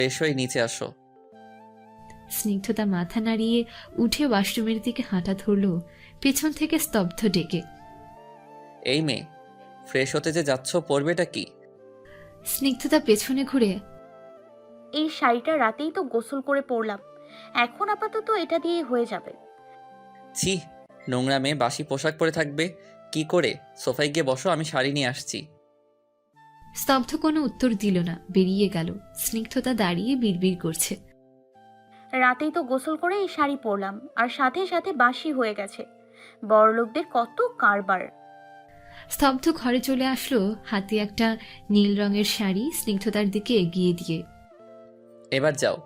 Fresh হয়ে নিচে আসো। স্নিগ্ধতা মাথা নাড়িয়ে উঠে ওয়াশরুমের দিকে হাঁটা ধরল, পেছন থেকে স্তব্ধ ডেকে। এই মেয়ে, ফ্রেশ হতে যে যাচ্ছ, পরবেটা কি? স্নিগ্ধতা পেছনে ঘুরে, এই শাড়িটা রাতেই তো গোসল করে পরলাম, এখন আপাতত এটা দিয়ে হয়ে যাবে। ছি, নোংরা মেয়ে বাসি পোশাক পরে থাকবে কি করে? সোফায় গিয়ে বসো, আমি শাড়ি নিয়ে আসছি। স্তব্ধ কোনো উত্তর দিল না, বেরিয়ে গেল। স্নিগ্ধতা দাঁড়িয়ে বিড়বিড় করছে। রাতেই তো গোসল করে এই শাড়ি পরলাম, আর সাথে সাথে বাসি হয়ে গেছে। বড়লোকদের কত কারবার। স্তব্ধ ঘরে চলে আসলো, হাতে একটা নীল রঙের শাড়ি স্নিগ্ধতার দিকে এগিয়ে দিয়ে। এবার যাও।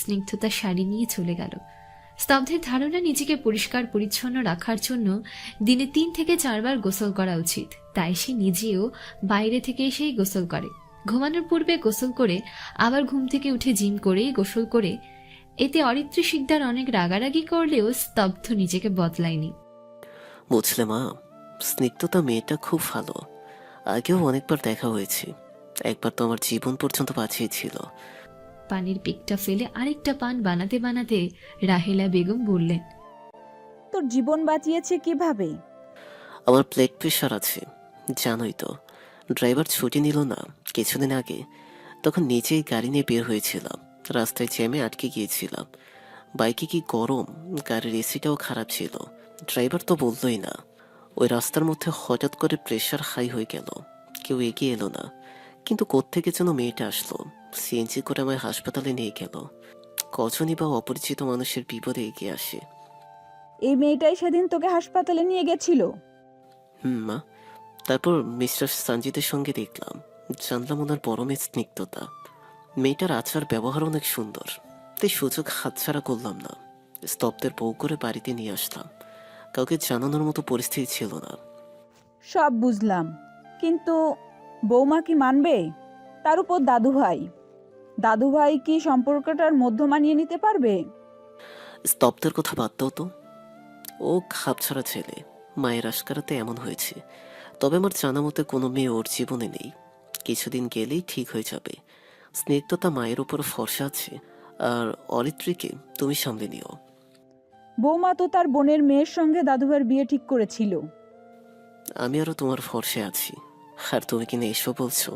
স্নিগ্ধতা শাড়ি নিয়ে চলে গেল। স্তব্ধের ধারণা, নিজেকে পরিষ্কার পরিচ্ছন্ন রাখার জন্য দিনে 3 থেকে 4 বার গোসল করা উচিত। তাই সে নিজেও বাইরে থেকে এসেই গোসল করে। ঘুমানোর পূর্বে গোসল করে আবার ঘুম থেকে উঠে জিম করেই গোসল করে। এতে অরিত্রী শিকদার অনেক রাগারাগি করলেও স্তব্ধ নিজেকে বদলায়নি। বুঝলে মা, স্নিগ্ধতা মেয়েটা খুব ভালো। আগেও অনেকবার দেখা হয়েছে। একবার তো আমার জীবন পর্যন্ত বাঁচিয়েছিল। পানির পিকটা ফেলে আরেকটা পান বানাতে বানাতে রাহেলা বেগম বললেন, তোর জীবন বাঁচিয়েছে কিভাবে? আমার ব্লাড প্রেশার আছে, জানোই তো। ড্রাইভার ছুটি নিল না কিছুদিন আগে, তখন নিজেই গাড়ি নিয়ে বের হয়েছিলাম। রাস্তায় জ্যামে আটকে গিয়েছিলাম। বাইকে কি গরম, গাড়ির এসিটাও খারাপ ছিল। ড্রাইভার তো বললই না। ওই রাস্তার মধ্যে হঠাৎ করে প্রেশার হাই হয়ে গেল। কেউ এগিয়ে এলো না, কিন্তু কোত্থেকে যেন মেয়েটা আসলো, সিএনজি করে আমায় হাসপাতালে নিয়ে গেল। কজনই বা অপরিচিত মানুষের বিপদে এগিয়ে আসে। এই মেয়েটাই সেদিন তোকে হাসপাতালে নিয়ে গেছিল? মা, তারপর মিস্টার সঞ্জিতের সঙ্গে দেখলাম, জানলাম ওনার বড় মেয়ে স্নিগ্ধতা। মেয়েটার আচার ব্যবহার অনেক সুন্দর, তাই সুযোগ হাতছাড়া করলাম না। স্তব্ধের বউ করে বাড়িতে নিয়ে আসলাম। কাউকে জানানোর মতো পরিস্থিতি ছিল না। সব বুঝলাম, কিন্তু বৌমা কি মানবে? তার উপর দাদুভাই কি সম্পর্কটার মধ্য মানিয়ে নিতে পারবে? স্তব্ধের কথা বাদ দাও তো। ও খাপছাড়া ছেলে, মায়ের আশকারাতে এমন হয়েছে। তবে আমার জানা মতে কোনো মেয়ে ওর জীবনে নেই। কিছুদিন গেলেই ঠিক হয়ে যাবে। স্নিগ্ধতা মায়ের উপর ফর্সা আছে, আর অরিত্রীকে তুমি সামলে নিও। বৌমা তো তার বোনের মেয়ের সঙ্গে দাদুভাইয়ের বিয়ে ঠিক করেছিল। আমি আরো তোমার ফর্সে আছি, আর তুমি কিনা এসো বলছো?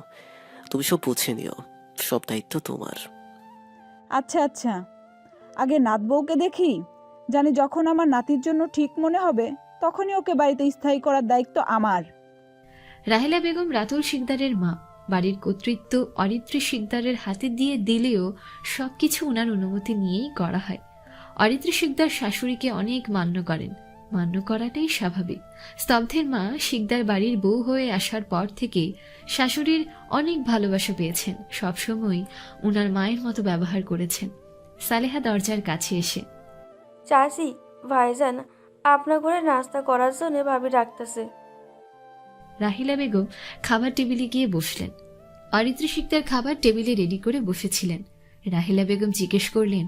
তুমি সব বুঝে নিও, সব দায়িত্ব তোমার। আচ্ছা আচ্ছা, আগে নাত বউকে দেখি, জানি যখন আমার নাতির জন্য ঠিক মনে হবে তখনই ওকে বাড়িতে স্থায়ী করার দায়িত্ব আমার। রাহেলা বেগম রাতুল শিকদারের মা। বাড়ির কর্তৃত্ব অরিত্রী শিকদারের হাতে দিয়ে দিলেও সবকিছু ওনার অনুমতি নিয়েই করা হয়। অরিত্রী শিকদার শাশুড়িকে অনেক মান্য করেন, মান্য করাটাই স্বাভাবিক। স্তব্ধের মা শিকদার বাড়ির বউ হয়ে আসার পর থেকে শাশুড়ির অনেক ভালোবাসা পেয়েছেন, সবসময় ওনার মায়ের মতো ব্যবহার করেছেন। সালেহা দরজার কাছে এসে, চাচি, ভাইজান আপনার ঘরে নাস্তা করার জন্য ভাবি ডাকতেছে। রাহিলা বেগম খাবার টেবিলে গিয়ে বসলেন। অরিত্রী শিকদার খাবার টেবিলে রেডি করে বসেছিলেন। রাহিলা বেগম জিজ্ঞেস করলেন,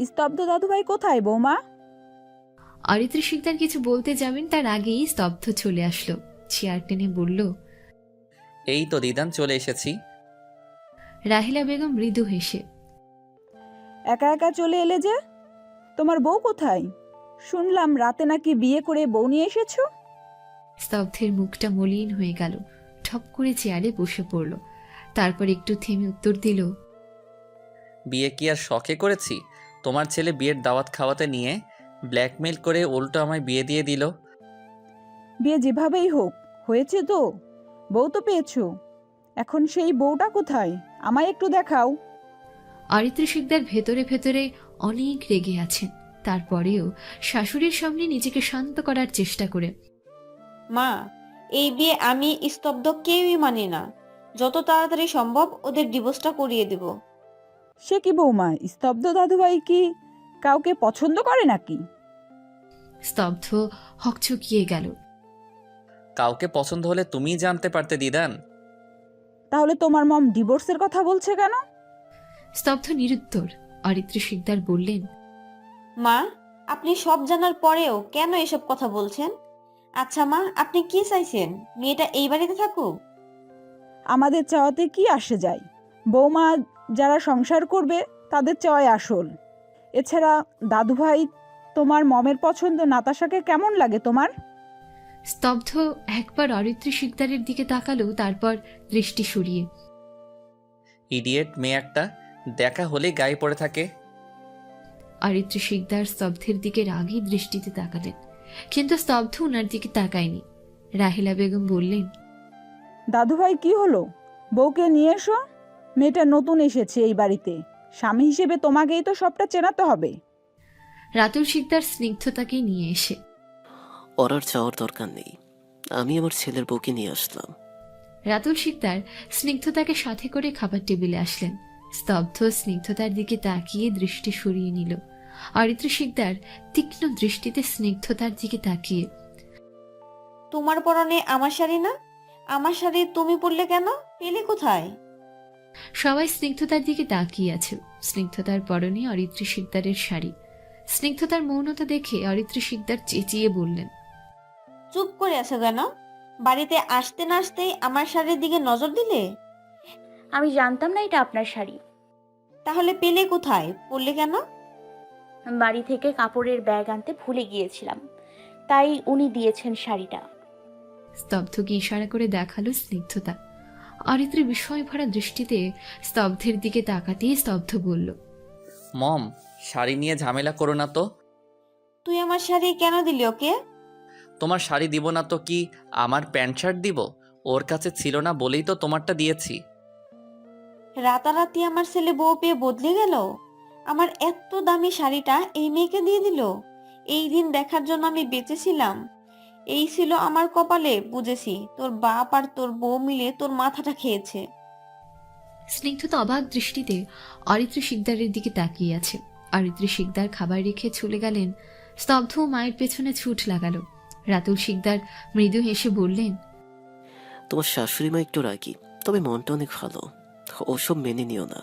স্তব্ধ দাদুভাই কোথায় বৌমা? অরিত্রী শিকদার কিছু বলতে যাবেন, তার আগেই স্তব্ধ চলে আসলো। চেয়ার টেনে বলল, এই তো দিদান, চলে এসেছি। রাহিলা বেগম মৃদু হেসে, একা একা চলে এলে যে? তোমার বউ কোথায়? শুনলাম রাতে নাকি বিয়ে করে বউ নিয়ে এসেছো। স্তব্ধের মুখটা মলিন হয়ে গেল। ঠপ করে চেয়ারে বসে পড়ল। তারপর একটু থেমে উত্তর দিল, বিয়ে কি আর শখে করেছি? তোমার ছেলে বিয়ের দাওয়াত খাওয়াতে নিয়ে ব্ল্যাকমেল করে উল্টো আমায় বিয়ে দিয়ে দিল। বিয়ে যেভাবেই হোক হয়েছে তো, বউ তো পেয়েছো। এখন সেই বউটা কোথায়? আমায় একটু দেখাও। অরিত্রী শিকদার ভেতরে ভেতরে অনেক রেগে আছেন। তারপরেও শাশুড়ির সামনে নিজেকে শান্ত করার চেষ্টা করে, মা, এই বিয়ে আমি স্তব্ধ কেউই মানি না। যত তাড়াতাড়ি সম্ভব ওদের ডিভোর্সটা করিয়ে দেব। সে কি বৌমা, স্তব্ধ দাদুভাই কি কাউকে পছন্দ করে নাকি? স্তব্ধ হকচকিয়ে গেল। কাউকে পছন্দ হলে তুমিই জানতে পারতে দিদান। তাহলে তোমার মম ডিভোর্সের কথা বলছে কেন? স্তব্ধ নিরুত্তর। অরিত্রী শিকদার বললেন, মা, আপনি সব জানার পরেও কেন এসব কথা বলছেন? আচ্ছা মা, আপনি কি চাইছেন? মেয়েটা এই বাড়িতে থাকুক? আমাদের চাওয়াতে কি আসে যায়? বৌমা যারা সংসার করবে তাদের চাওয়াই আসল। এছাড়া দাদুভাই, তোমার মমের পছন্দ নাতাশাকে কেমন লাগে তোমার? স্তব্ধ একবার অরিত্রী শিকদারের দিকে তাকালো, তারপর দৃষ্টি সরিয়ে। ইডিয়েট মেয়ে একটা, দেখা হলে গায়ে পড়ে থাকে। অরিত্রী শিকদার স্তব্ধের দিকে রাগী দৃষ্টিতে তাকালেন, কিন্তু স্তব্ধ ওনার দিকে তাকায়নি। রাহিলা বেগম বললেন, দাদুভাই কি হলো? বউকে নিয়ে এসো। মেয়েটা নতুন এসেছে এই বাড়িতে, স্বামী হিসেবে তোমাকেই তো সবটা চেনাতে হবে। রাতুল শিকদার স্নিগ্ধতাকে নিয়ে এসে। ওর আর চাওয়ার দরকার নেই, আমি আমার ছেলের বউকে নিয়ে আসলাম। রাতুল শিকদার স্নিগ্ধতাকে সাথে করে খাবার টেবিলে আসলেন। স্তব্ধ স্নিগ্ধতার দিকে তাকিয়ে দৃষ্টি সরিয়ে নিল। অরিত্রী শিকদার তীক্ষ্ণ দৃষ্টিতে স্নিগ্ধতার দিকে তাকিয়ে। তোমার পরনে আমার শাড়ি না? আমার শাড়ি তুমি পরলে কেন? পেলে কোথায়? সবাই স্নিগ্ধতার দিকে তাকিয়ে আছে। স্নিগ্ধতার পরনে অরিত্রী শিকদারের শাড়ি। স্নিগ্ধতার মৌনতা দেখে অরিত্রী শিকদার চেঁচিয়ে বললেন, চুপ করে আছো কেন? বাড়িতে আসতে না আসতেই আমার শাড়ির দিকে নজর দিলে? আমি জানতাম না এটা আপনার শাড়ি। তাহলে পেলে কোথায়? পরলে কেন? বাড়ি থেকে কাপড়ের ব্যাগ আনতে ভুলে গিয়েছিলাম, তাই উনি দিয়েছেন শাড়িটা। স্তব্ধকে ইশারা করে দেখালো স্নিগ্ধতা। অরিত্রী বিস্ময় ভরা দৃষ্টিতে স্তব্ধের দিকে তাকাতেই স্তব্ধ বলল, মম, শাড়ি নিয়ে ঝামেলা করো না তো। তুই আমার শাড়ি কেন দিলি ওকে? তোমার শাড়ি দিব না তো কি আমার প্যান্ট শার্ট দিব? ওর কাছে ছিল না বলেই তো তোমারটা দিয়েছি। রাতারাতি আমার ছেলে বউ পেয়ে বদলে গেল। আমার এত দামি শাড়িটা এই মেয়েকে দিয়ে দিল। এই দিন দেখার জন্য আমি বেঁচেছিলাম। এই ছিল আমার কপালে। বুঝেছি, তোর বাপ আর তোর বউ মিলে তোর মাথাটা খেয়েছে। স্নিগ্ধতা অবাক দৃষ্টিতে অরিত্রী শিকদারের দিকে তাকিয়ে আছে। অরিত্রী শিকদার খাবার রেখে চলে গেলেন। স্তব্ধ মায়ের পেছনে ছুট লাগালো। রাতুল শিকদার মৃদু হেসে বললেন, তোমার শাশুড়ি মা একটু রাগী, তবে মনটা অনেক ভালো। ওসব মেনে নিও না,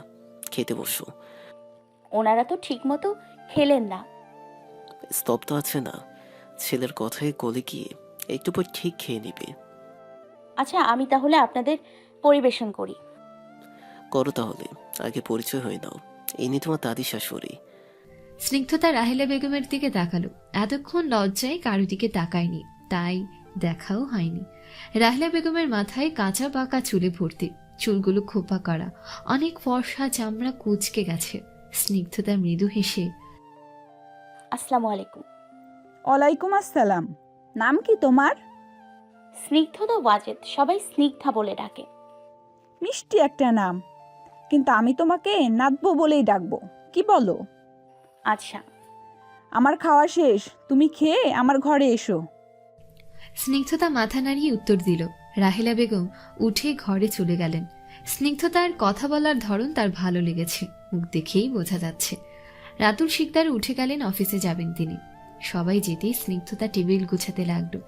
খেতে বসো। ওনারা তো ঠিক মতো খেলেন না। স্তব্ধ আছে না, ছেলের কথায় গলে গিয়ে একটু পর ঠিক খেয়ে নিবে। আচ্ছা, আমি তাহলে আপনাদের পরিবেশন করি। করো তাহলে, আগে পরিচয় হয়ে নাও। ইনি তোমার দাদি শাশুড়ি। স্নিগ্ধতা রাহেলা বেগমের দিকে তাকালো। এতক্ষণ লজ্জায় কারো দিকে তাকায়নি, তাই দেখাও হয়নি। রাহেলা বেগমের মাথায় কাঁচা পাকা চুলে ভর্তি, চুলগুলো খোপা করা, অনেক ফর্সা চামড়া কুঁচকে গেছে। স্নিগ্ধতা মৃদু হেসে, আসসালামু আলাইকুম। ওয়ালাইকুম আসসালাম। নাম কি তোমার? স্নিগ্ধতা ওয়াজেদ, সবাই স্নিগ্ধা বলে ডাকে। মিষ্টি একটা নাম, কিন্তু আমি তোমাকে নাতবো বলেই ডাকবো, কি বলো? আচ্ছা। আমার খাওয়া শেষ, তুমি খেয়ে আমার ঘরে এসো। স্নিগ্ধতা মাথা নাড়িয়ে উত্তর দিল। রাহেলা বেগম উঠে ঘরে চলে গেলেন। স্নিগ্ধতার কথা বলার ধরন তার ভালো লেগেছে, মুখ দেখেই বোঝা যাচ্ছে। রাতুল শিকদার উঠে গেলেন, অফিসে যাবেন তিনি। সবাই যেতেই স্নিগ্ধতা টেবিল গুছাতে লাগলো।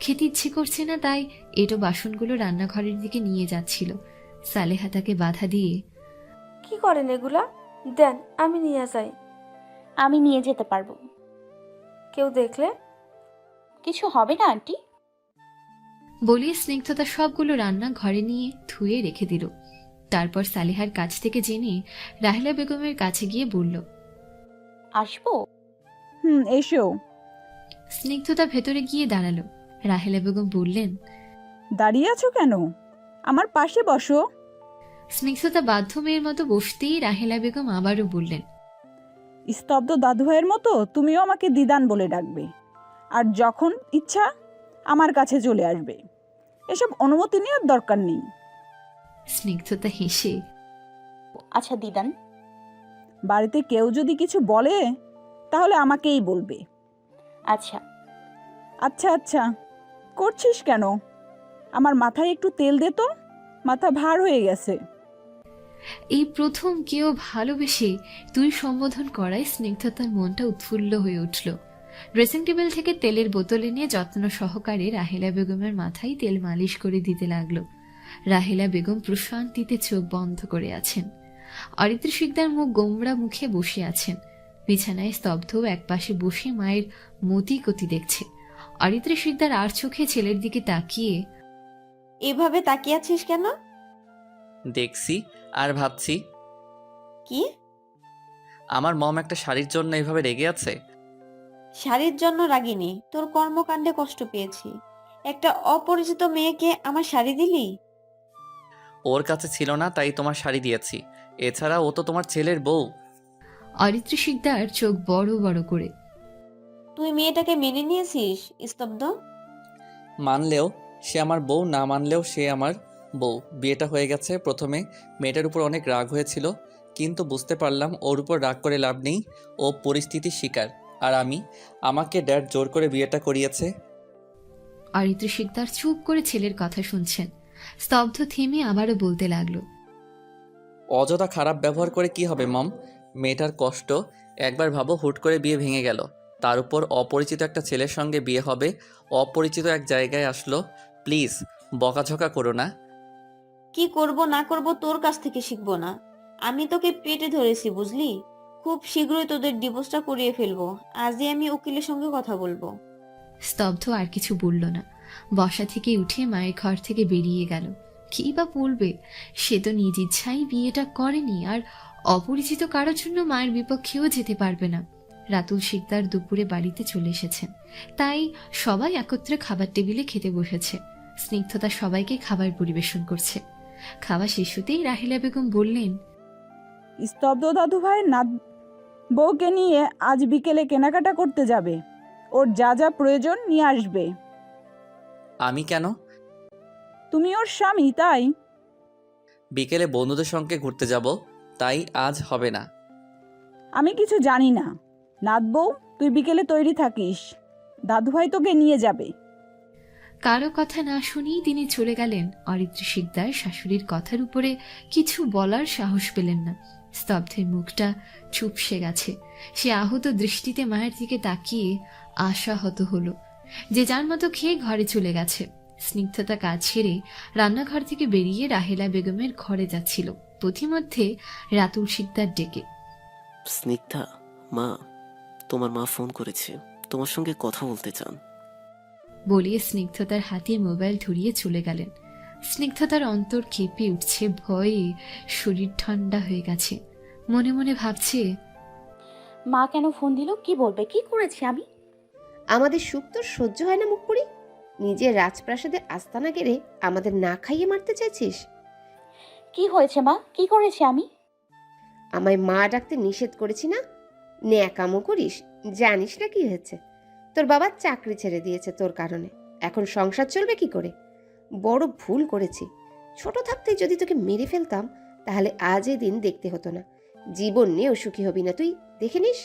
খেতে ইচ্ছে করছে না, তাই এটো বাসনগুলো রান্নাঘরের দিকে নিয়ে যাচ্ছিল। সালেহা তাকে বাধা দিয়ে, কি করেন এগুলা? দেন, আমি নিয়ে যাই। আমি নিয়ে যেতে পারবো। কেউ দেখলে? কিছু হবে না আন্টি। বলিয়ে স্নিগ্ধতা সবগুলো রান্না ঘরে নিয়ে ধুয়ে রেখে দিল। তারপর সালেহার কাছ থেকে জেনে রাহেলা বেগমের কাছে গিয়ে বলল, আসবো? এসো। স্নিগ্ধতা ভেতরে গিয়ে দাঁড়ালো। রাহেলা বেগম বললেন, দাঁড়িয়ে আছো কেন? আমার পাশে বসো। স্নিগ্ধতা বাধ্য মেয়ের মতো বসতেই রাহেলা বেগম আবারও বললেন, স্তব্ধ দাদুভাইয়ের মতো তুমিও আমাকে দিদান বলে ডাকবে, আর যখন ইচ্ছা আমার কাছে চলে আসবে। এসব অনুমতি নেওয়ার দরকার নেই। স্নিগ্ধতা হেসে, আচ্ছা দিদান। বাড়িতে কেউ যদি কিছু বলে তাহলে আমাকেই বলবে। আচ্ছা। আচ্ছা আচ্ছা করছিস কেন? আমার মাথায় একটু তেল দে তো, মাথা ভার হয়ে গেছে। এই প্রথম কেউ ভালোবেসে তুই সম্বোধন করায় স্নিগ্ধতার মনটা উৎফুল্ল হয়ে উঠল। ড্রেসিং টেবিল থেকে তেলের বোতল এনে যত্ন সহকারে রাহেলা বেগমের মাথায় তেল মালিশ করে দিতে লাগলো। রাহেলা বেগম প্রশান্তিতে চোখ বন্ধ করে আছেন। অরিত্রী শিকদার মুখ গোমড়া মুখে বসে আছেন। বিছানায় স্তব্ধ একপাশে বসে মায়ের মতি গতি দেখছে। অরিত্রী শিকদার আর চোখে ছেলের দিকে তাকিয়ে, এভাবে তাকিয়ে আছিস কেন? দেখছি আর ভাবছি কি? আমার মম একটা শাড়ির জন্য এভাবে রেগে আছে। শাড়ির জন্য রাগিনি, তোর কর্মকাণ্ডে কষ্ট পেয়েছি। একটা অপরিচিত মেয়েকে আমার শাড়ি দিলি? ওর কাছে ছিল না তাই তোমার শাড়ি দিয়েছি। এছাড়া ও তো তোমার ছেলের বউ। অরিত্র শিকদার চোখ বড় বড় করে। তুই মেয়েটাকে মেনে নিয়েছিস? স্তব্ধ। মানলেও সে আমার বউ, না মানলেও সে আমার বউ। বিয়েটা হয়ে গেছে। প্রথমে মেয়েটার উপর অনেক রাগ হয়েছিল, কিন্তু বুঝতে পারলাম ওর উপর রাগ করে লাভ নেই। ও পরিস্থিতির শিকার। আর আমাকে ড্যাড জোর করে বিয়েটা করিয়েছে। অরিত্র শিকদার চুপ করে ছেলের কথা শুনছেন। স্তব্ধ থেমে আবারও বলতে লাগলো। অযথা খারাপ ব্যবহার করে কি হবে মম? মেয়েটার কষ্ট একবার ভাবো, হুট করে বিয়ে ভেঙে গেল। তার উপর অপরিচিত একটা ছেলের সঙ্গে বিয়ে হবে, অপরিচিত এক জায়গায় আসলো। প্লিজ বকাঝকা করো না। কি করব না করব তোর কাছ থেকে শিখবো না? আমি তোকে পেটে ধরেছি, বুঝলি? খুব শীঘ্রই তোদের ডিভোর্সটা করিয়ে ফেলবো। আজই আমি উকিলের সঙ্গে কথা বলবো। স্তব্ধ আর কিছু বলল না। বসা থেকে উঠে মায়ের ঘর থেকে বেরিয়ে গেল। কি বা বলবে? সে তো নিজ ইচ্ছাই বিয়েটা করেনি, আর অপরিচিত কারোর জন্য মায়ের বিপক্ষেও যেতে পারবে না। রাতুল শিকদার দুপুরে বাড়িতে চলে এসেছেন, তাই সবাই একত্রে খাবার টেবিলে খেতে বসেছে। স্নিগ্ধতা সবাইকে খাবার পরিবেশন করছে। খাওয়া শেষ হতেই রাহিলা বেগম বললেন, স্তব্ধ দাদু ভাইয়ের নাত বউকে নিয়ে আজ বিকেলে কেনাকাটা করতে যাবে। ওর যা যা প্রয়োজন নিয়ে আসবে। আমি কেন? তুমি ওর স্বামী, তাই। বিকেলে বন্ধুদের সঙ্গে ঘুরতে যাব, তাই আজ হবে না। আমি কিছু জানি না। নাত বউ, তুই বিকেলে তৈরি থাকিস, দাদুভাই তোকে নিয়ে যাবে। কারো কথা না শুনেই তিনি চলে গেলেন। অরিত্র শিকদার শাশুড়ির কথার উপরে কিছু বলার সাহস পেলেন না। স্তব্ধের মুখটা চুপসে গেছে। সে আহত দৃষ্টিতে মায়ের দিকে তাকিয়ে আশাহত হলো। যে যার মতো খেয়ে ঘরে চলে গেছে। স্নিগ্ধতা কাজ ছেড়ে রান্নাঘর থেকে বেরিয়ে রাহেলা বেগমের ঘরে যাচ্ছিল। পথিমধ্যে রাতুল শিকদার ডেকে, স্নিগ্ধা, মা, তোমার মা ফোন করেছে, তোমার সঙ্গে কথা বলতে চান। বলিয়ে স্নিগ্ধতার হাতে মোবাইল ধরিয়ে চলে গেলেন। স্নিগ্ধতার অন্তর কেঁপে উঠছে ভয়ে, শরীর ঠান্ডা হয়ে গেছে। মনে মনে ভাবছে, মা কেন ফোন দিল? কি বলবে? কি করেছি আমি? আমাদের সুখ তোর সহ্য হয় না মুখ পুরি? নিজের রাজপ্রাসাদে আস্তানা গেড়ে আমাদের না খাইয়ে মারতে চাইছিস? কি হয়েছে মা? কি করেছি আমি? আমায় মা ডাকতে নিষেধ করেছি না? ন্যাকামো করিস? জানিস না কি হয়েছে? তোর বাবা চাকরি ছেড়ে দিয়েছে তোর কারণে। এখন সংসার চলবে কি করে? বড় ভুল করেছি। ছোট থাকতেই যদি তোকে মেরে ফেলতাম, তাহলে আজ এই দিন দেখতে হতো না। জীবন নিয়েও সুখী হবি না তুই, দেখে নিস।